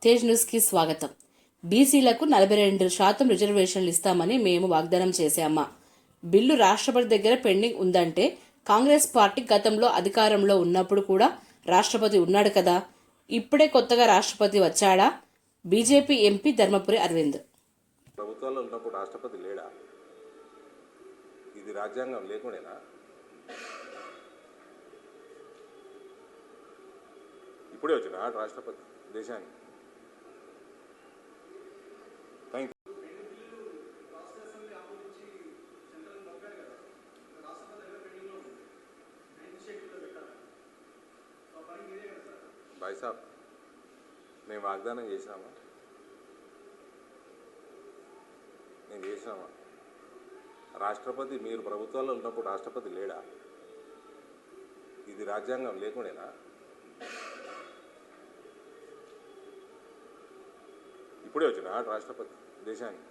తేజ్ న్యూస్కి స్వాగతం. బీసీలకు 42% రిజర్వేషన్లు ఇస్తామని మేము వాగ్దానం చేశామా? బిల్లు రాష్ట్రపతి దగ్గర పెండింగ్ ఉందంటే కాంగ్రెస్ పార్టీ గతంలో అధికారంలో ఉన్నప్పుడు కూడా రాష్ట్రపతి ఉన్నాడు కదా, ఇప్పుడే కొత్తగా రాష్ట్రపతి వచ్చాడా? BJP MP Dharmapuri Arvind. ప్రభుత్వాల్లో ఉన్నప్పుడు రాష్ట్రపతి లేడా? ఇది రాజ్యాంగం లేకుండేనా? ఇప్పుడే వచ్చిన రాష్ట్రపతి దేశానికి. Thank you. భాయ్ సాబ్, మేము వాగ్దానం చేసినామా? నేను చేసినామా? రాష్ట్రపతి మీరు ప్రభుత్వాల్లో ఉన్నప్పుడు రాష్ట్రపతి లేడా? ఇది రాజ్యాంగం లేకుండేనా? ఇప్పుడే వచ్చిన రాష్ట్రపతి దేశానికి.